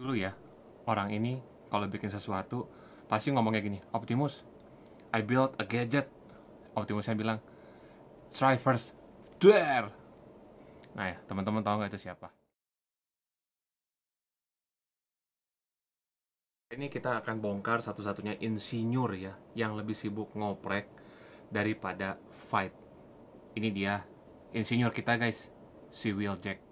Dulu ya, orang ini kalau bikin sesuatu pasti ngomongnya gini, Optimus, I built a gadget. Optimusnya bilang, try first, dare. Nah ya, teman-teman tahu nggak itu siapa? Ini kita akan bongkar satu-satunya insinyur ya, yang lebih sibuk ngoprek daripada fight. Ini dia, insinyur kita guys, si Wheeljack.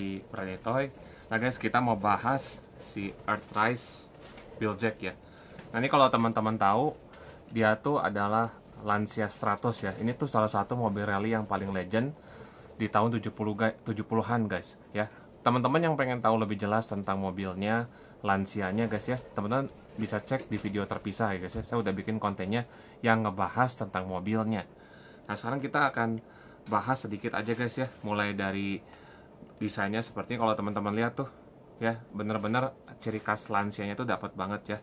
Di Predatoy. Nah guys, kita mau bahas si Earthrise Wheeljack ya. Nah ini kalau teman-teman tahu, dia tuh adalah Lancia Stratos ya. Ini tuh salah satu mobil rally yang paling legend di tahun 70-an guys ya. Teman-teman yang pengen tahu lebih jelas tentang mobilnya, Lancianya guys ya, teman-teman bisa cek di video terpisah ya guys ya. Saya udah bikin kontennya yang ngebahas tentang mobilnya. Nah sekarang kita akan bahas sedikit aja guys ya, mulai dari desainnya. Seperti kalau teman-teman lihat tuh ya, bener-bener ciri khas Lancianya tuh dapat banget ya.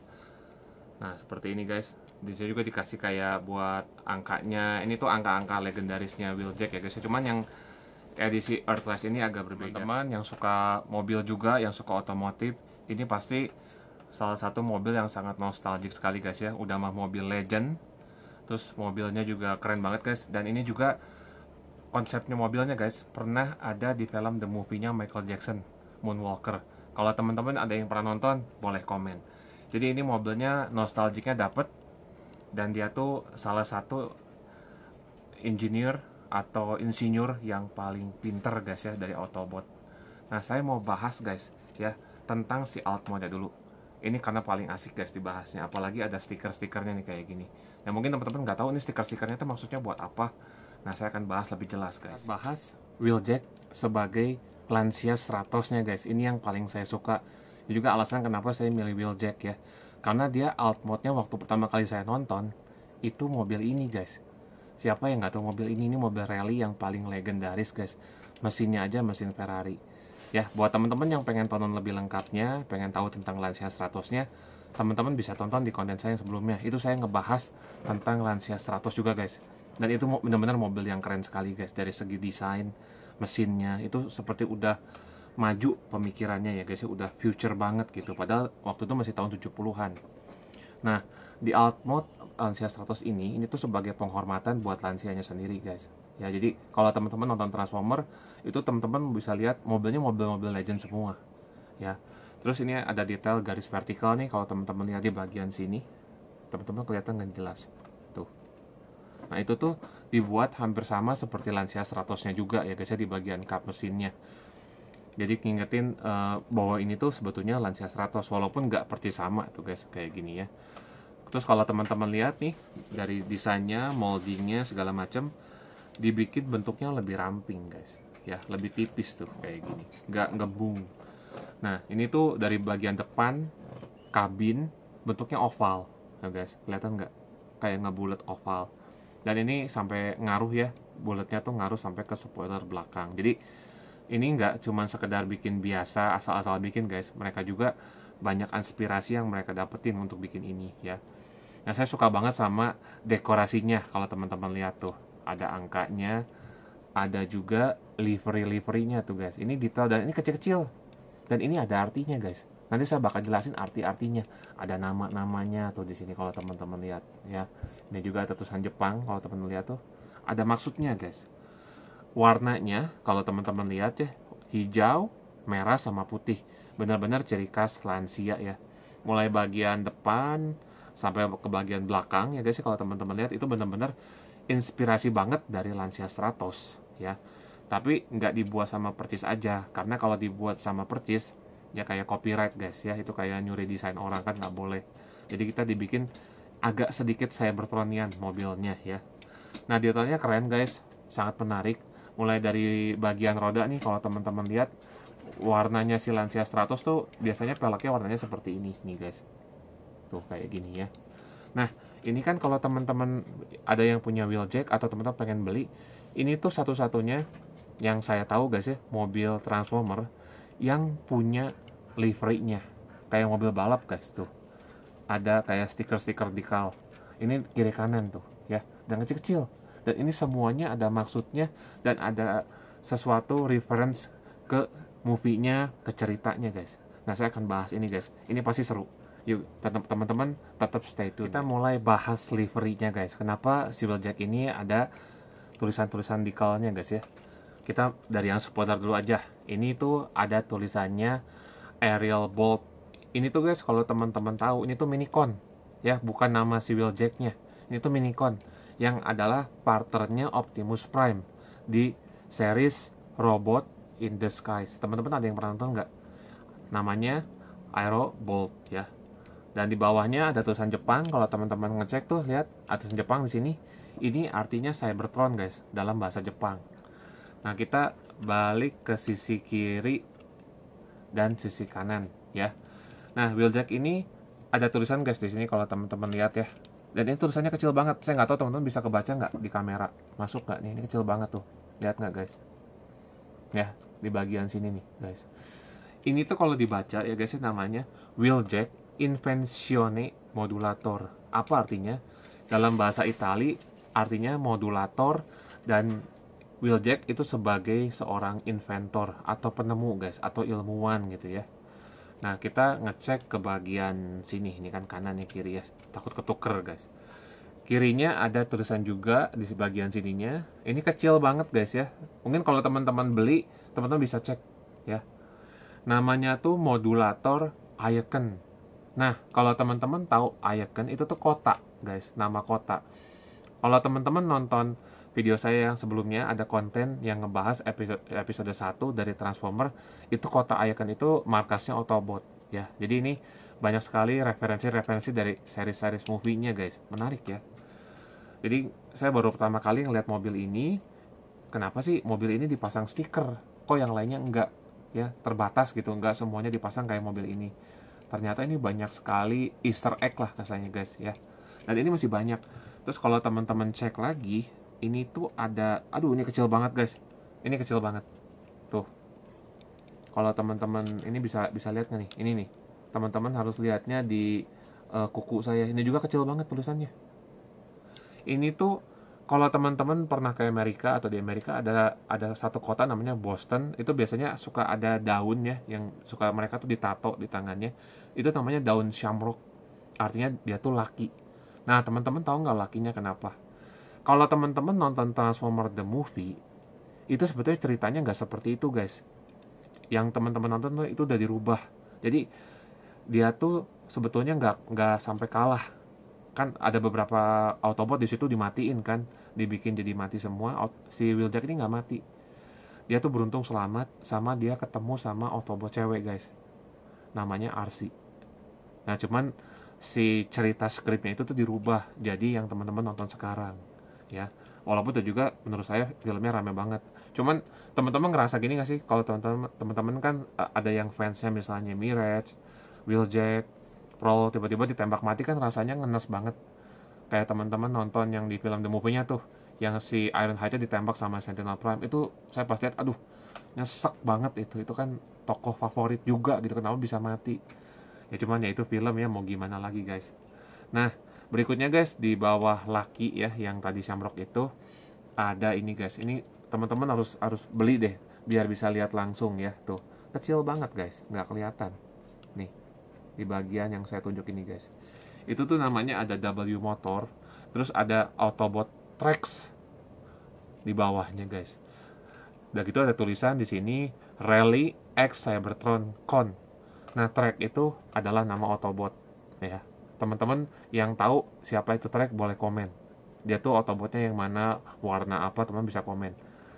Nah seperti ini guys, di sini juga dikasih kayak buat angkanya. Ini tuh angka-angka legendarisnya Wheeljack ya guys. Cuman yang edisi Earthrise ini agak berbeda. Teman yang suka mobil juga, yang suka otomotif, ini pasti salah satu mobil yang sangat nostalgic sekali guys ya. Udah mah mobil legend, terus mobilnya juga keren banget guys. Dan ini juga konsepnya mobilnya guys pernah ada di film The Movie-nya Michael Jackson, Moonwalker. Kalau teman-teman ada yang pernah nonton, boleh komen. Jadi ini mobilnya nostalgicnya dapet, dan dia tuh salah satu engineer atau insinyur yang paling pinter guys ya dari Autobot. Nah saya mau bahas guys ya tentang si alt mode dulu. Ini karena paling asik guys dibahasnya, apalagi ada stiker-stikernya nih kayak gini. Nah mungkin teman-teman nggak tahu ini stiker-stikernya itu maksudnya buat apa. Nah saya akan bahas lebih jelas guys. Bahas Wheeljack sebagai Lancia Stratos-nya guys. Ini yang paling saya suka. Ini juga alasan kenapa saya milih Wheeljack ya. Karena dia alt mode-nya waktu pertama kali saya nonton itu mobil ini guys. Siapa yang nggak tahu mobil ini mobil rally yang paling legendaris guys. Mesinnya aja mesin Ferrari. Ya, buat teman-teman yang pengen tonton lebih lengkapnya, pengen tahu tentang Lancia Stratos-nya, teman-teman bisa tonton di konten saya yang sebelumnya. Itu saya ngebahas tentang Lancia Stratos juga guys. Dan itu benar-benar mobil yang keren sekali guys. Dari segi desain, mesinnya, itu seperti udah maju pemikirannya ya guys. Udah future banget gitu. Padahal waktu itu masih tahun 70-an. Nah, di alt mode Lancia Stratos ini tuh sebagai penghormatan buat Lancianya sendiri guys. Ya, jadi kalau teman-teman nonton Transformer, itu teman-teman bisa lihat mobilnya mobil-mobil legend semua. Ya. Terus ini ada detail garis vertikal nih, kalau teman-teman lihat di bagian sini. Teman-teman kelihatan nggak jelas. Tuh. Nah, itu tuh dibuat hampir sama seperti Lancia Stratosnya juga ya guys ya, di bagian kap mesinnya. Jadi ngingetin bahwa ini tuh sebetulnya Lancia Stratos, walaupun nggak persis sama tuh guys, kayak gini ya. Terus kalau teman-teman lihat nih dari desainnya, moldingnya segala macam, dibikin bentuknya lebih ramping guys, ya lebih tipis tuh kayak gini, nggak ngebung. Nah ini tuh dari bagian depan kabin bentuknya oval, ya guys, kelihatan nggak? Kayak ngebulet oval. Dan ini sampai ngaruh ya, bulatnya tuh ngaruh sampai ke spoiler belakang. Jadi ini nggak cuma sekedar bikin biasa asal-asal bikin guys, mereka juga banyak inspirasi yang mereka dapetin untuk bikin ini ya. Nah saya suka banget sama dekorasinya. Kalau teman-teman lihat tuh ada angkanya, ada juga livery-liverynya tuh guys. Ini detail dan ini kecil-kecil, dan ini ada artinya guys. Nanti saya bakal jelasin arti-artinya. Ada nama-namanya tuh di sini kalau teman-teman lihat ya. Ini juga ada tulisan Jepang kalau teman-teman lihat tuh. Ada maksudnya guys. Warnanya kalau teman-teman lihat ya, hijau, merah sama putih. Benar-benar ciri khas Lancia ya. Mulai bagian depan sampai ke bagian belakang ya guys, kalau teman-teman lihat itu benar-benar inspirasi banget dari Lancia Stratos ya. Tapi nggak dibuat sama percis aja, karena kalau dibuat sama percis ya kayak copyright guys ya, itu kayak nyuri desain orang kan nggak boleh. Jadi kita dibikin agak sedikit saya berperonian mobilnya ya. Nah detailnya keren guys, sangat menarik. Mulai dari bagian roda nih, kalau teman-teman lihat warnanya si Lancia Stratos tuh biasanya peleknya warnanya seperti ini nih guys. Tuh kayak gini ya. Nah ini kan kalau teman-teman ada yang punya Wheeljack atau teman-teman pengen beli, ini tuh satu-satunya yang saya tahu guys ya, mobil Transformer yang punya livery-nya. kayak mobil balap guys tuh. Ada kayak stiker-stiker decal. Ini kiri kanan tuh ya, dan kecil-kecil. Dan ini semuanya ada maksudnya dan ada sesuatu reference ke movie-nya, ke ceritanya guys. Nah, saya akan bahas ini guys. Ini pasti seru. Yuk, teman-teman tetap stay tune. Kita mulai bahas livery-nya guys. Kenapa si Wheeljack ini ada tulisan-tulisan decalnya guys ya. Kita dari yang spoiler dulu aja. Ini tuh ada tulisannya Arial Bolt. Ini tuh guys, kalau teman-teman tahu, ini tuh Minicon ya, bukan nama si Wheeljack-nya. Ini tuh Minicon yang adalah partnernya Optimus Prime di series Robot in the Skies. Teman-teman ada yang pernah nonton nggak? Namanya Aero Bolt ya. Dan di bawahnya ada tulisan Jepang. Kalau teman-teman ngecek tuh, lihat ada tulisan Jepang di sini. Ini artinya Cybertron guys, dalam bahasa Jepang. Nah, kita balik ke sisi kiri dan sisi kanan ya. Nah, Wheeljack ini ada tulisan guys di sini kalau teman-teman lihat ya. Dan ini tulisannya kecil banget. Saya nggak tahu teman-teman bisa kebaca nggak di kamera. Masuk nggak nih? Ini kecil banget tuh. Lihat nggak guys? Ya, di bagian sini nih guys. Ini tuh kalau dibaca ya guys, namanya Wheeljack Invenzione Modulator. Apa artinya? Dalam bahasa Itali artinya modulator, dan Wheeljack itu sebagai seorang inventor atau penemu guys, atau ilmuwan gitu ya. Nah, kita ngecek ke bagian sini, ini kan kanan nih, kiri ya, takut ketuker guys. Kirinya ada tulisan juga di bagian sininya. Ini kecil banget guys ya. Mungkin kalau teman-teman beli, teman-teman bisa cek ya. Namanya tuh modulator Icon. Nah, kalau teman-teman tahu Icon itu tuh kota guys, nama kota. Kalau teman-teman nonton video saya yang sebelumnya, ada konten yang ngebahas episode 1 dari Transformer, itu kota Icon itu markasnya Autobot ya. Jadi ini banyak sekali referensi-referensi dari seri-seri movie-nya guys. Menarik ya. Jadi saya baru pertama kali ngeliat mobil ini. Kenapa sih mobil ini dipasang stiker? Kok yang lainnya enggak? Ya, terbatas gitu, enggak semuanya dipasang kayak mobil ini. Ternyata ini banyak sekali Easter egg lah kasarnya guys ya. Dan ini masih banyak. Terus kalau teman-teman cek lagi, ini tuh ada, aduh ini kecil banget guys. Ini kecil banget. Tuh. Kalau teman-teman ini bisa lihat nggak nih? Ini nih. Teman-teman harus lihatnya di kuku saya. Ini juga kecil banget tulisannya. Ini tuh kalau teman-teman pernah ke Amerika atau di Amerika, ada satu kota namanya Boston. Itu biasanya suka ada daun ya, yang suka mereka tuh ditato di tangannya. Itu namanya daun shamrock. Artinya dia tuh laki. Nah, teman-teman tahu nggak lakinya kenapa? Kalau teman-teman nonton Transformer the Movie, itu sebetulnya ceritanya nggak seperti itu guys. Yang teman-teman nonton tuh itu udah dirubah. Jadi dia tuh sebetulnya nggak sampai kalah. Kan ada beberapa Autobot di situ dimatiin kan, dibikin jadi mati semua. Si Wheeljack ini nggak mati. Dia tuh beruntung selamat sama dia ketemu sama Autobot cewek guys. Namanya RC. Nah, cuman si cerita skripnya itu tuh dirubah jadi yang teman-teman nonton sekarang ya. Walaupun itu juga menurut saya filmnya rame banget. Cuman teman-teman ngerasa gini gak sih, kalau teman-teman kan ada yang fansnya misalnya Mirage, Wheeljack, Prowl, tiba-tiba ditembak mati, kan rasanya ngenes banget. Kayak teman-teman nonton yang di film The Movie-nya tuh, yang si Ironhide ditembak sama Sentinel Prime, itu saya pasti lihat, aduh, nyesek banget itu kan tokoh favorit juga gitu, kenapa bisa mati. Ya cuman ya itu film ya, mau gimana lagi guys. Nah, berikutnya guys, di bawah laki ya, yang tadi Shamrock itu ada ini guys. Ini teman-teman harus beli deh biar bisa lihat langsung ya. Tuh, kecil banget guys, nggak kelihatan. Nih, di bagian yang saya tunjuk ini guys. Itu tuh namanya ada W Motor, terus ada Autobot Tracks di bawahnya guys. Dan gitu ada tulisan di sini Rally X Cybertron Con. Nah, track itu adalah nama Autobot ya. Teman-teman yang tahu siapa itu track boleh komen. Dia tuh Autobotnya yang mana, warna apa, teman bisa komen.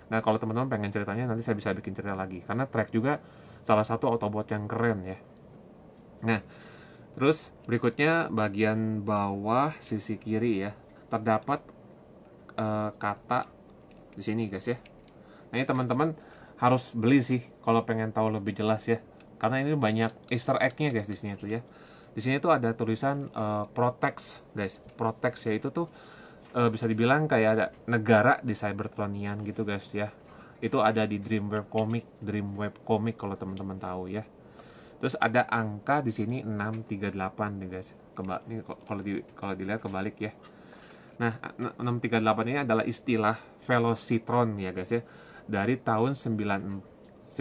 Nah, kalau teman-teman pengen ceritanya, nanti saya bisa bikin cerita lagi. Karena track juga salah satu Autobot yang keren ya. Nah, terus berikutnya bagian bawah sisi kiri ya, terdapat kata di sini guys ya. Nah, ini teman-teman harus beli sih kalau pengen tahu lebih jelas ya. Karena ini banyak Easter egg-nya guys di sini tuh ya. Di sini tuh ada tulisan Protex guys. Protex ya itu tuh bisa dibilang kayak ada negara di Cybertronian gitu guys ya. Itu ada di Dreamweb Comic kalau teman-teman tahu ya. Terus ada angka di sini 638 nih guys. Ini kalau dilihat kebalik ya. Nah, 638 ini adalah istilah velocitron ya guys ya. Dari tahun 1984.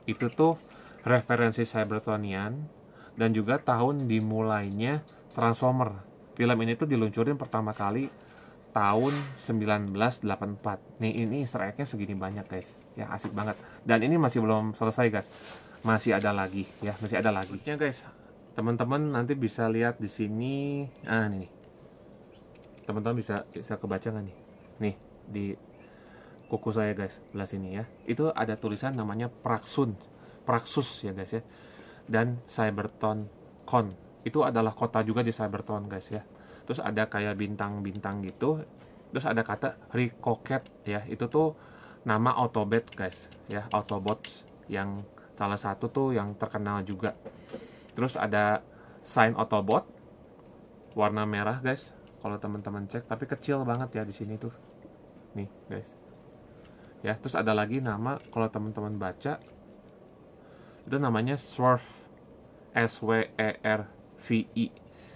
Itu tuh referensi Cybertronian dan juga tahun dimulainya Transformer. Film ini tuh diluncurin pertama kali tahun 1984. Nih, ini Easter egg-nya segini banyak guys. Ya, asik banget. Dan ini masih belum selesai guys. Masih ada lagi ya, masih ada lagi. Ya guys, teman-teman nanti bisa lihat di sini. Ah, ini nih. Teman-teman bisa kebaca nggak nih? Nih, di kuku saya guys, belah sini ya. Itu ada tulisan namanya Praxus ya guys ya. Dan Cybertron Con. Itu adalah kota juga di Cybertron guys ya. Terus ada kayak bintang-bintang gitu. Terus ada kata Recocket ya. Itu tuh nama Autobot guys ya, Autobots yang salah satu tuh yang terkenal juga. Terus ada sign Autobot warna merah guys. Kalau teman-teman cek, tapi kecil banget ya di sini tuh. Nih guys. Ya, terus ada lagi nama kalau teman-teman baca itu namanya Swerve, SWERVI.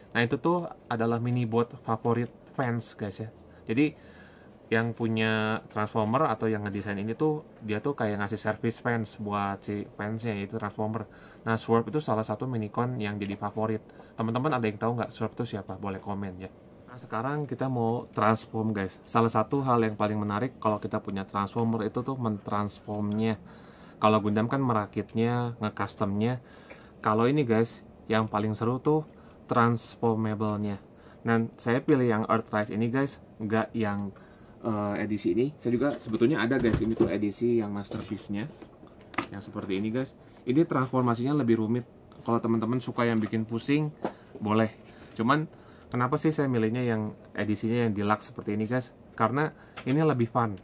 Nah, itu tuh adalah mini bot favorit fans guys ya. Jadi yang punya Transformer atau yang ngedesain ini tuh dia tuh kayak ngasih service fans buat si fansnya, yaitu Transformer. Nah, Swerve itu salah satu minicon yang jadi favorit. Teman-teman ada yang tahu nggak Swerve itu siapa? Boleh komen ya. Nah, sekarang kita mau transform guys. Salah satu hal yang paling menarik kalau kita punya Transformer itu tuh mentransformnya. Kalau Gundam kan merakitnya, nge-customnya. Kalau ini guys, yang paling seru tuh transformable-nya. Dan saya pilih yang Earthrise ini guys, nggak yang edisi ini. Saya juga sebetulnya ada guys, ini tuh edisi yang masterpiece-nya, yang seperti ini guys. Ini transformasinya lebih rumit. Kalau teman-teman suka yang bikin pusing, boleh. Cuman kenapa sih saya milihnya yang edisinya yang deluxe seperti ini guys? Karena ini lebih fun.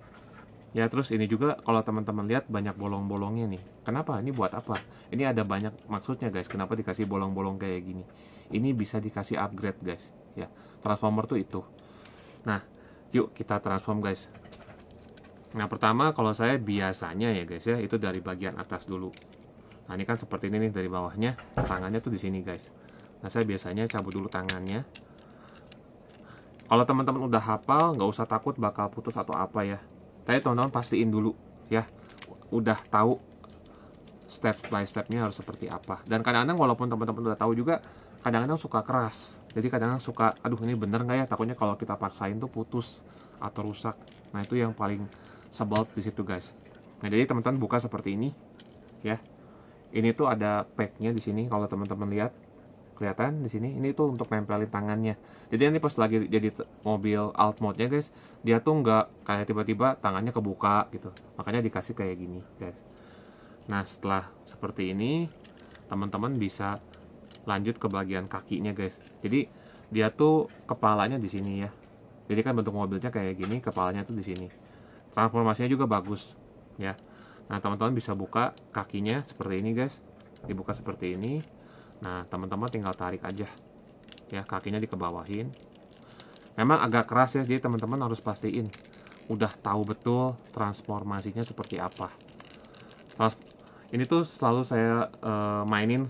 Ya, terus ini juga kalau teman-teman lihat banyak bolong-bolongnya nih. Kenapa? Ini buat apa? Ini ada banyak maksudnya guys. Kenapa dikasih bolong-bolong kayak gini? Ini bisa dikasih upgrade guys. Ya, transformer tuh itu. Nah, yuk kita transform guys. Nah, pertama kalau saya biasanya ya guys ya, itu dari bagian atas dulu. Nah, ini kan seperti ini nih dari bawahnya. Tangannya tuh di sini guys. Nah, saya biasanya cabut dulu tangannya. Kalau teman-teman udah hafal, nggak usah takut bakal putus atau apa ya. Tapi teman-teman pastiin dulu ya, udah tahu step by stepnya harus seperti apa. Dan kadang-kadang walaupun teman-teman udah tahu juga, kadang-kadang suka keras. Jadi kadang-kadang suka, aduh ini bener nggak ya? Takutnya kalau kita paksain tuh putus atau rusak. Nah, itu yang paling sebel di situ guys. Nah, jadi teman-teman buka seperti ini ya. Ini tuh ada packnya di sini kalau teman-teman lihat. Kelihatan di sini, ini tuh untuk nempelin tangannya. Jadi nanti pas lagi jadi mobil alt mode-nya guys, dia tuh nggak kayak tiba-tiba tangannya kebuka gitu. Makanya dikasih kayak gini guys. Nah, setelah seperti ini, teman-teman bisa lanjut ke bagian kakinya guys. Jadi dia tuh kepalanya di sini ya. Jadi kan bentuk mobilnya kayak gini, kepalanya tuh di sini. Transformasinya juga bagus ya. Nah, teman-teman bisa buka kakinya seperti ini guys. Dibuka seperti ini. Nah, teman-teman tinggal tarik aja ya, kakinya dikebawahin. Memang agak keras ya, jadi teman-teman harus pastiin udah tahu betul transformasinya seperti apa. Ini tuh selalu saya mainin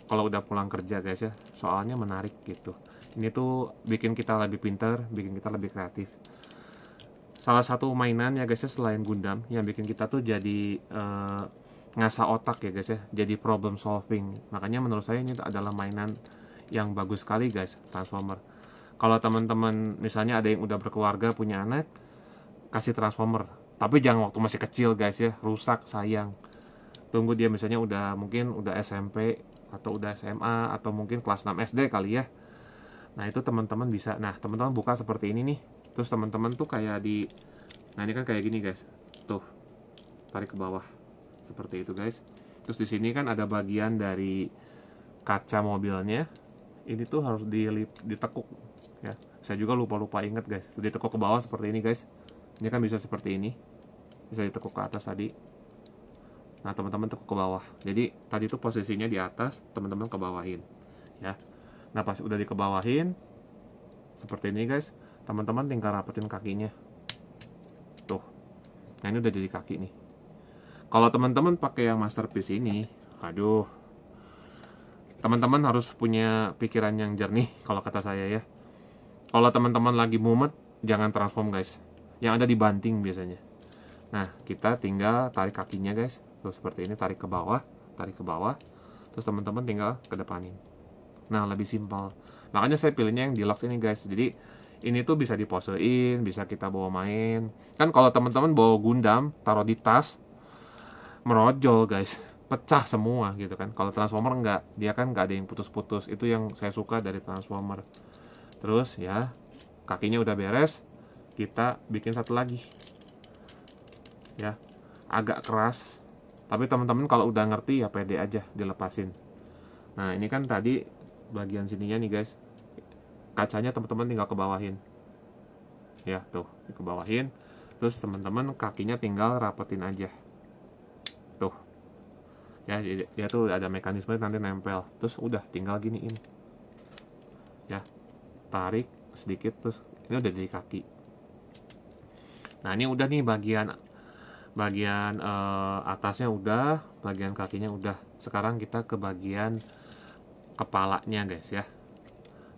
kalau udah pulang kerja guys ya, soalnya menarik gitu. Ini tuh bikin kita lebih pintar, bikin kita lebih kreatif. Salah satu mainan ya guys ya, selain Gundam, yang bikin kita tuh jadi ngasah otak ya guys ya, jadi problem solving. Makanya menurut saya ini adalah mainan yang bagus sekali guys, Transformer. Kalau teman-teman misalnya ada yang udah berkeluarga, punya anak, kasih Transformer. Tapi jangan waktu masih kecil guys ya, rusak, sayang. Tunggu dia misalnya mungkin udah SMP atau udah SMA atau mungkin kelas 6 SD kali ya. Nah, itu teman-teman bisa. Nah, teman-teman buka seperti ini nih. Terus teman-teman tuh kayak nah ini kan kayak gini guys. Tuh, tarik ke bawah. Seperti itu guys. Terus di sini kan ada bagian dari kaca mobilnya. Ini tuh harus ditekuk ya. Saya juga lupa inget guys. Ditekuk ke bawah seperti ini guys. Ini kan bisa seperti ini. Bisa ditekuk ke atas tadi. Nah, teman-teman tekuk ke bawah. Jadi tadi tuh posisinya di atas, teman-teman ke bawahin ya. Nah, pas udah dikebawahin seperti ini guys, teman-teman tinggal rapetin kakinya. Tuh. Nah, ini udah jadi kaki nih. Kalau teman-teman pakai yang masterpiece ini, Aduh, teman-teman harus punya pikiran yang jernih kalau kata saya ya. Kalau teman-teman lagi mumet, jangan transform guys. Yang ada dibanting biasanya. Nah, kita tinggal tarik kakinya guys. Tuh seperti ini, tarik ke bawah, tarik ke bawah. Terus teman-teman tinggal ke depanin. Nah, lebih simpel. Makanya saya pilihnya yang deluxe ini guys. Jadi ini tuh bisa diposein, bisa kita bawa main. Kan kalau teman-teman bawa Gundam, taruh di tas, merojol guys, pecah semua gitu kan. Kalau Transformer enggak, dia kan nggak ada yang putus-putus. Itu yang saya suka dari Transformer. Terus ya, kakinya udah beres, kita bikin satu lagi ya, agak keras, tapi teman-teman kalau udah ngerti ya pede aja dilepasin. Nah ini kan tadi bagian sininya nih guys, kacanya teman-teman tinggal ke bawahin ya, tuh ke bawahin. Terus teman-teman kakinya tinggal rapetin aja tuh ya, dia tuh ada mekanisme nanti nempel. Terus udah tinggal giniin ya, tarik sedikit, terus ini udah di kaki. Nah ini udah nih bagian atasnya udah, bagian kakinya udah. Sekarang kita ke bagian kepalanya guys ya.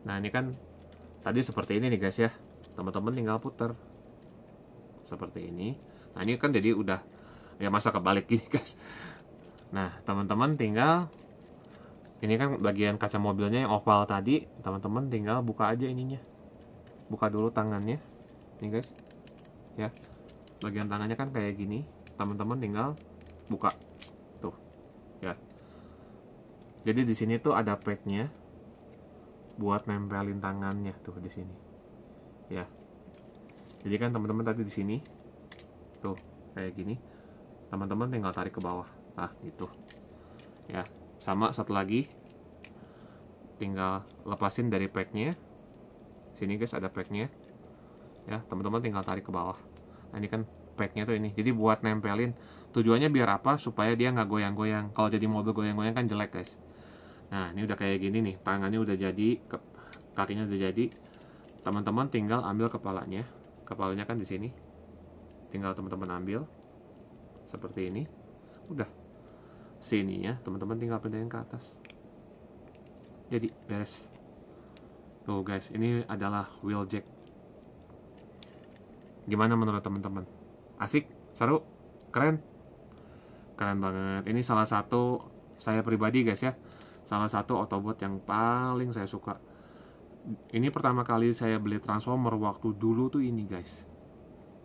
Nah ini kan tadi seperti ini nih guys ya, teman-teman tinggal puter seperti ini. Nah ini kan jadi udah ya, masa kebalik gini guys. Nah teman-teman tinggal, ini kan bagian kaca mobilnya yang oval tadi, teman-teman tinggal buka aja ininya, buka dulu tangannya nih guys ya. Bagian tangannya kan kayak gini, teman-teman tinggal buka tuh ya. Jadi di sini tuh ada padnya buat nempelin tangannya tuh di sini ya. Jadi kan teman-teman tadi di sini tuh kayak gini, teman-teman tinggal tarik ke bawah, nah gitu ya. Sama satu lagi, tinggal lepasin dari padnya sini guys, ada padnya ya, teman-teman tinggal tarik ke bawah. Nah ini kan packnya tuh ini, jadi buat nempelin. Tujuannya biar apa? Supaya dia nggak goyang-goyang. Kalau jadi mobil goyang-goyang kan jelek guys. Nah ini udah kayak gini nih, tangannya udah jadi, kakinya udah jadi. Teman-teman tinggal ambil kepalanya. Kepalanya kan di sini, tinggal teman-teman ambil seperti ini. Udah sininya teman-teman tinggal pindahin ke atas, jadi beres. Tuh guys, ini adalah wheeljack. Gimana menurut teman-teman? Asik? Seru? Keren? Keren banget. Ini salah satu, saya pribadi guys ya, salah satu Autobot yang paling saya suka. Ini pertama kali saya beli Transformer waktu dulu tuh ini guys,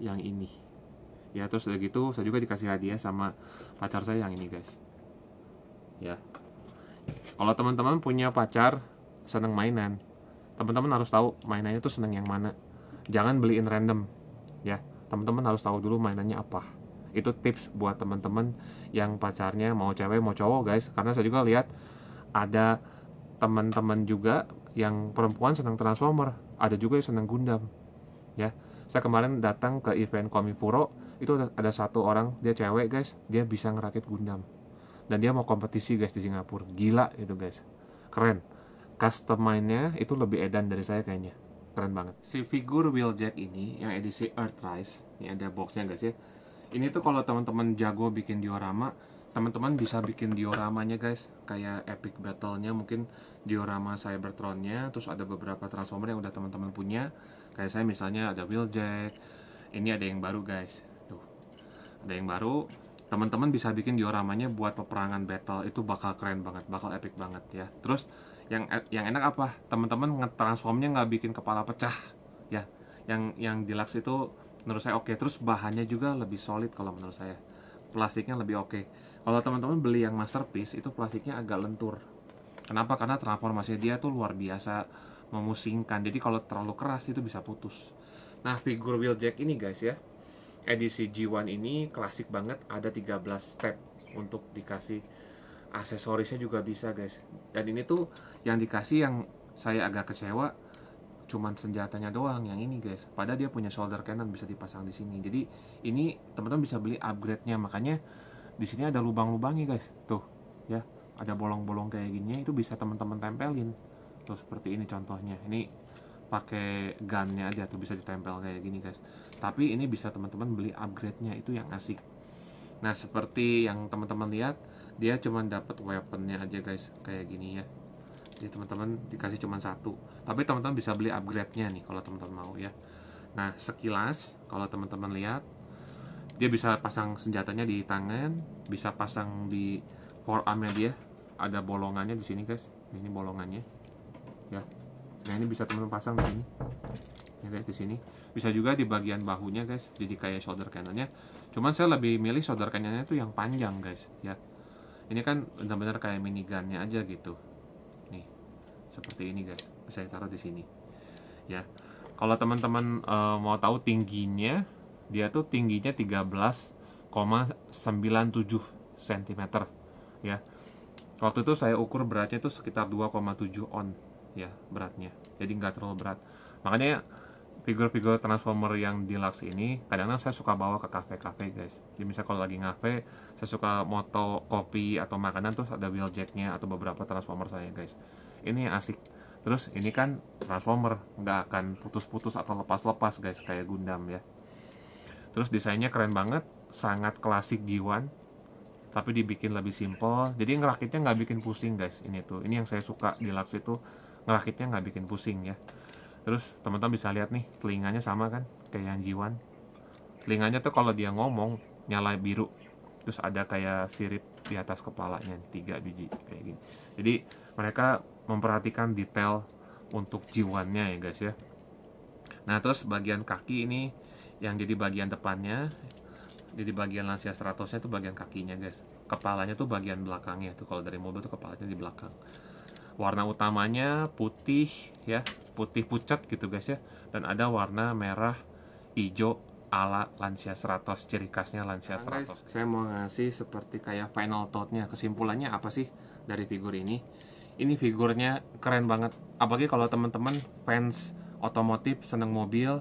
yang ini ya. Terus udah gitu saya juga dikasih hadiah sama pacar saya yang ini guys ya. Kalau teman-teman punya pacar seneng mainan, teman-teman harus tahu mainannya tuh seneng yang mana. Jangan beliin random ya, teman-teman harus tahu dulu mainannya apa. Itu tips buat teman-teman yang pacarnya mau cewek mau cowok guys, karena saya juga lihat ada teman-teman juga yang perempuan senang Transformer, ada juga yang senang Gundam ya. Saya kemarin datang ke event Komifuro, itu ada satu orang, dia cewek guys, dia bisa ngerakit Gundam dan dia mau kompetisi guys di Singapura. Gila itu guys, keren. Custom mainnya itu lebih edan dari saya kayaknya, keren banget. Si figur Wheeljack ini yang edisi Earthrise, ini ada boxnya guys ya. Ini tuh kalau teman-teman jago bikin diorama, teman-teman bisa bikin dioramanya guys, kayak epic battle-nya, mungkin diorama Cybertron-nya. Terus ada beberapa Transformer yang udah teman-teman punya, kayak saya misalnya ada Wheeljack. Ini ada yang baru guys, tuh ada yang baru. Teman-teman bisa bikin dioramanya buat peperangan battle, itu bakal keren banget, bakal epic banget ya. Terus yang enak apa? Teman-teman nge-transformnya nggak bikin kepala pecah ya. Yang deluxe itu menurut saya oke. Terus bahannya juga lebih solid kalau menurut saya. Plastiknya lebih oke. Kalau teman-teman beli yang masterpiece, itu plastiknya agak lentur. Kenapa? Karena transformasi dia tuh luar biasa memusingkan. Jadi kalau terlalu keras itu bisa putus. Nah, figur Wheeljack ini guys ya, edisi G1 ini klasik banget, ada 13 step untuk dikasih aksesorisnya juga bisa guys. Dan ini tuh yang dikasih, yang saya agak kecewa, cuman senjatanya doang yang ini guys. Padahal dia punya shoulder cannon bisa dipasang di sini. Jadi ini teman-teman bisa beli upgrade-nya. Makanya di sini ada lubang-lubangnya guys. Tuh ya, ada bolong-bolong kayak gini, itu bisa teman-teman tempelin. Tuh seperti ini contohnya. Ini pakai gunnya aja tuh bisa ditempel kayak gini guys. Tapi ini bisa teman-teman beli upgrade-nya, itu yang asik. Nah seperti yang teman-teman lihat, dia cuma dapat weaponnya aja guys, kayak gini ya. Jadi teman-teman dikasih cuma satu, tapi teman-teman bisa beli upgrade-nya nih kalau teman-teman mau ya. Nah sekilas kalau teman-teman lihat, dia bisa pasang senjatanya di tangan, bisa pasang di forearm-nya dia, ada bolongannya di sini guys, ini bolongannya ya. Nah ini bisa teman-teman pasang di sini ya guys, di sini bisa juga di bagian bahunya guys, jadi kayak shoulder cannon-nya. Cuman saya lebih milih shoulder cannon-nya itu yang panjang guys ya. Ini kan benar-benar kayak minigun-nya aja gitu. Nih, seperti ini guys. Saya taruh di sini. Ya. Kalau teman-teman mau tahu tingginya, dia tuh tingginya 13,97 cm ya. Waktu itu saya ukur beratnya itu sekitar 2,7 on ya beratnya. Jadi nggak terlalu berat. Makanya figur-figur Transformer yang deluxe ini kadang-kadang saya suka bawa ke kafe-kafe guys. Jadi misalnya kalau lagi ngafe, saya suka moto kopi atau makanan, terus ada wheeljacknya atau beberapa Transformer saya guys. Ini yang asik. Terus ini kan Transformer, nggak akan putus-putus atau lepas-lepas guys kayak Gundam ya. Terus desainnya keren banget, sangat klasik G1, tapi dibikin lebih simple. Jadi ngerakitnya nggak bikin pusing guys. Ini tuh, ini yang saya suka deluxe itu, ngerakitnya nggak bikin pusing ya. Terus teman-teman bisa lihat nih, telinganya sama kan kayak yang G1. Telinganya tuh kalau dia ngomong nyala biru, terus ada kayak sirip di atas kepalanya 3 biji kayak gini. Jadi mereka memperhatikan detail untuk G1-nya ya guys ya. Nah terus bagian kaki ini yang jadi bagian depannya, jadi bagian Lancia Stratos-nya tuh bagian kakinya guys. Kepalanya tuh bagian belakangnya tuh, kalau dari mobil tuh kepalanya di belakang. Warna utamanya putih ya, putih pucat gitu guys ya, dan ada warna merah hijau ala Lancia Stratos, ciri khasnya Lancia Stratos. Saya mau ngasih seperti kayak final thought-nya, kesimpulannya apa sih dari figur ini. Ini figurnya keren banget, apalagi kalau teman-teman fans otomotif, seneng mobil,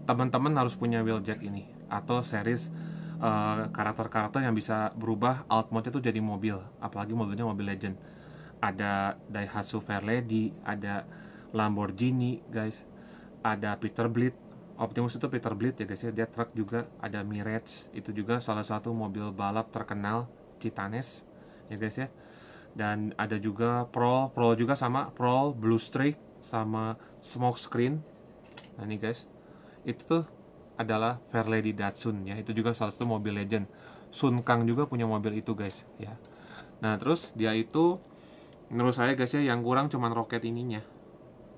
teman-teman harus punya wheeljack ini atau series karakter-karakter yang bisa berubah alt mode-nya tuh jadi mobil, apalagi mobilnya mobil legend. Ada Daihatsu Fairlady, ada Lamborghini guys, ada Peterbilt, Optimus itu Peterbilt ya guys ya, dia truk juga. Ada Mirage, itu juga salah satu mobil balap terkenal Citanes ya guys ya. Dan ada juga Prol juga sama, Prol, Blue Streak, sama Smokescreen. Nah ini guys, itu tuh adalah Fairlady Datsun ya, itu juga salah satu mobil legend. Sun Kang juga punya mobil itu guys ya. Nah terus dia itu, menurut saya guys ya, yang kurang cuman roket ininya.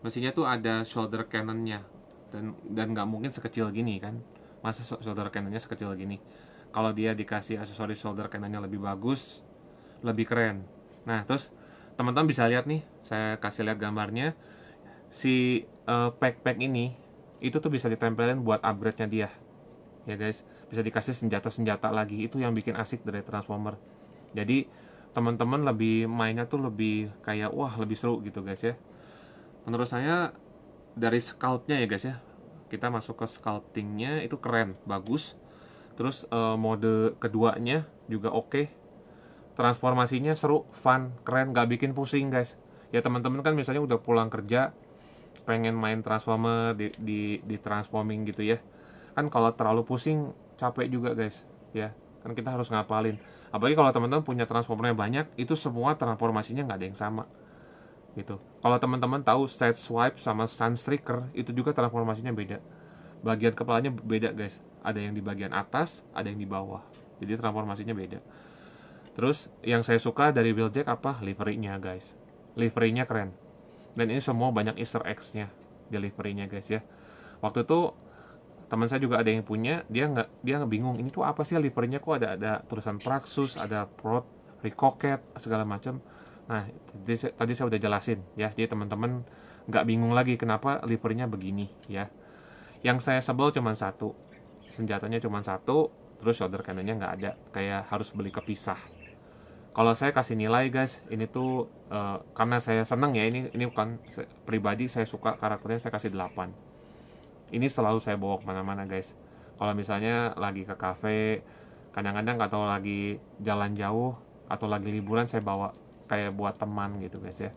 Mestinya tuh ada shoulder cannonnya, dan nggak mungkin sekecil gini kan. Masa shoulder cannonnya sekecil gini. Kalau dia dikasih aksesoris shoulder cannonnya lebih bagus, lebih keren. Nah terus teman-teman bisa lihat nih, saya kasih lihat gambarnya. Si pack ini itu tuh bisa ditempelin buat upgrade-nya dia ya guys. Bisa dikasih senjata-senjata lagi, itu yang bikin asik dari Transformer. Jadi teman-teman lebih mainnya tuh lebih kayak wah, lebih seru gitu guys ya. Menurut saya dari sculptnya ya guys ya, kita masuk ke sculptingnya itu keren, bagus. Terus mode keduanya juga oke. Transformasinya seru, fun, keren, gak bikin pusing guys. Ya teman-teman kan misalnya udah pulang kerja, pengen main Transformer di transforming gitu ya. Kan kalau terlalu pusing capek juga guys ya. Kan kita harus ngapalin. Apalagi kalau teman-teman punya transformernya banyak, itu semua transformasinya nggak ada yang sama gitu. Kalau teman-teman tahu Side Swipe sama Sunstreaker, itu juga transformasinya beda. Bagian kepalanya beda guys. Ada yang di bagian atas, ada yang di bawah. Jadi transformasinya beda. Terus yang saya suka dari Wheeljack apa? Livery-nya guys. Livery-nya keren. Dan ini semua banyak Easter eggs-nya di livery-nya guys ya. Waktu itu teman saya juga ada yang punya, dia nggak bingung ini tuh apa sih livery-nya, kok ada tulisan Praxus, ada Prot, Recocket, segala macam. Nah tadi saya udah jelasin ya, jadi teman-teman nggak bingung lagi kenapa livery-nya begini ya. Yang saya sebel cuma satu, senjatanya cuma satu, terus shoulder cannon-nya nggak ada, kayak harus beli kepisah. Kalau saya kasih nilai guys, ini tuh karena saya seneng ya, ini bukan pribadi, saya suka karakternya, saya kasih 8. Ini selalu saya bawa kemana-mana guys. Kalau misalnya lagi ke cafe, kadang-kadang atau lagi jalan jauh atau lagi liburan, saya bawa kayak buat teman gitu guys ya.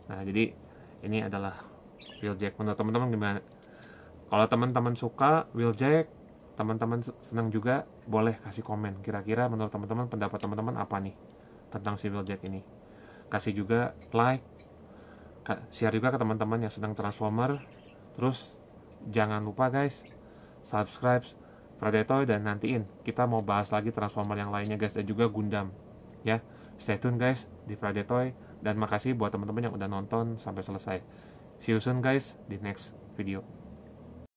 Nah jadi ini adalah Wheeljack. Menurut teman-teman gimana? Kalau teman-teman suka Wheeljack, teman-teman senang juga, boleh kasih komen. Kira-kira menurut teman-teman, pendapat teman-teman apa nih tentang si Wheeljack ini. Kasih juga like, share juga ke teman-teman yang sedang Transformer. Terus jangan lupa guys, subscribe Predatoy dan nantiin kita mau bahas lagi Transformer yang lainnya guys, dan juga Gundam ya. Stay tune guys di Predatoy, dan makasih buat teman-teman yang udah nonton sampai selesai. See you soon guys di next video.